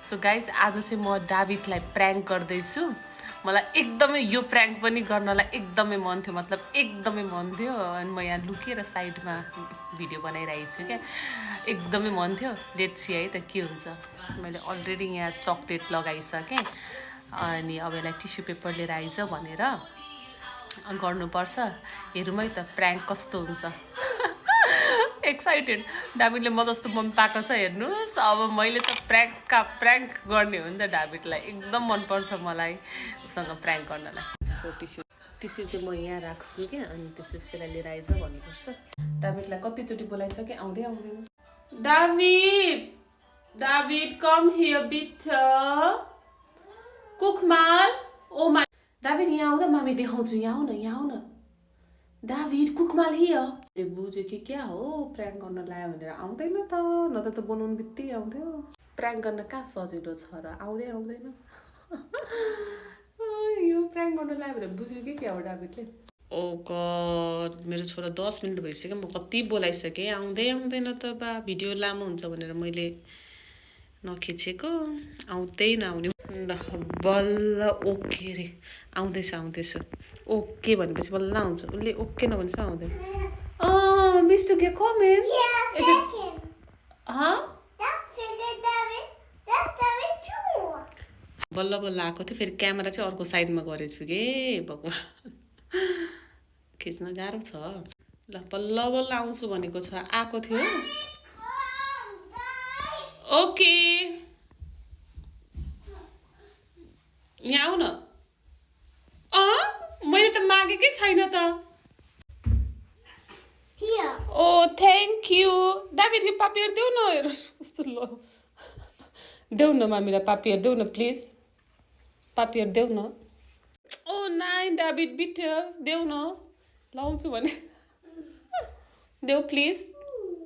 So guys आज चाहिँ म डाभिडलाई प्र्याङ्क गर्दैछु। मलाई एकदमै यो प्र्याङ्क पनि गर्नलाई एकदमै मन थियो, मतलब एकदमै मन थियो। अनि म यहाँ लुकेर साइडमा भिडियो बनाइरहेको छु क्या, एकदमै मन थियो। लेट्स सी है त के हुन्छ। मैले अलरेडी यहाँ चक्लेट लगाइसकेँ, अनि अब यसलाई टिस्यु पेपर लिएर आइज भनेर गर्नुपर्छ। हेरौँ है त प्र्याङ्क कस्तो हुन्छ। एक्साइटेड। डाभिडले म जस्तो मन पाएको छ हेर्नुहोस्। अब मैले त प्र्याङ्क गर्ने हो नि त। डाभिडलाई एकदम मनपर्छ मलाई उसँग प्र्याङ्क गर्नलाई। सो टिस्यु चाहिँ म यहाँ राख्छु क्या, अनि त्यसपछि त्यसलाई लिएर आइज भन्नुपर्छ। डाभिडलाई कतिचोटि बोलाइसकेँ, आउँदै आउँदैन। डाभिड कम हियर बिट कुकमाल। ओ माई डाभिड यहाँ आउँदा मामी देखाउँछु। यहाँ आउ न डाभिड कुकमाल हियर। बुझ्यो कि क्या हो प्र्याङ्क गर्न लायो भनेर आउँदैन त, न त बनाउनु बित्तिकै आउँथ्यो। प्र्याङ्क गर्न कहाँ सजिलो छ र, आउँदैन। यो प्र्याङ्क गर्न लायो भनेर बुझ्यो कि क्या हो डाभिडले। ओ गड, मेरो छोरा 10 मिनट भइसक्यो, म कति बोलाइसकेँ, आउँदैन त बा। भिडियो लामो हुन्छ भनेर मैले नखिचेको, आउँदै नआउने। ल बल्ल ओके रे, आउँदैछ। ओके भनेपछि बल्ल आउँछ। उसले ओके नभनेपछि आउँदैन। मिस्टर के कमेन बल्ल आएको थियो। फेरि क्यामेरा चाहिँ अर्को साइडमा गरेछु कि भगवान्, खिच्न गाह्रो छ। ल बल्ल आउँछु भनेको छ, आएको थियो। ओके यहाँ आऊ न। मैले त मागेकै छैन त। ओ थ्याङ्क यू। डाभिड पापीहरू देऊ न। कस्तो ल, देऊ न मामीलाई पापीहरू देऊ न प्लिज। पापीहरू देऊ न। ओ नाइ डाभिड बिट देऊ न, लाउँछु भने। देऊ प्लिज,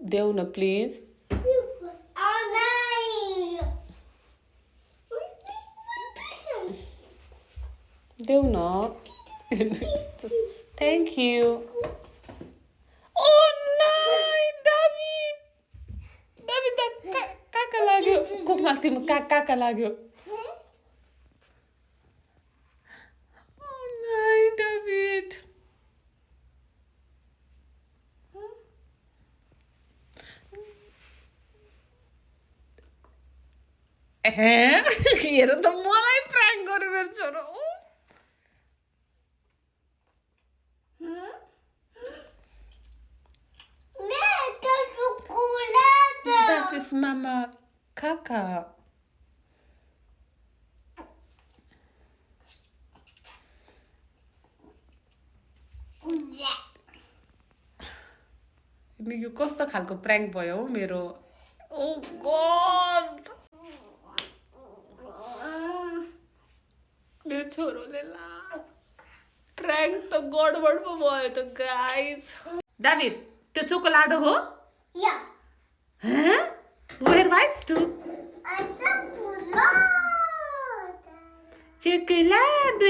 देऊ न प्लिज। देऊ न। Thank you. ओ नाइ डाभिड त काका लाग्यो। कोकमा तिम्रो काका लाग्यो। ओ नाइ डाभिड। हेर त मलाई प्र्याङ्क गर्यो मेरो छोरो। This is Mama Kaka. यो कस्तो खालको प्र्याङ्क भयो हो मेरो। ओ गड, मेरो छोरोले ला प्र्याङ्क त गडबड पो भयो त गाइज। डाभिड त्यो चोकोलाडो हो? Where was to? Chocolate.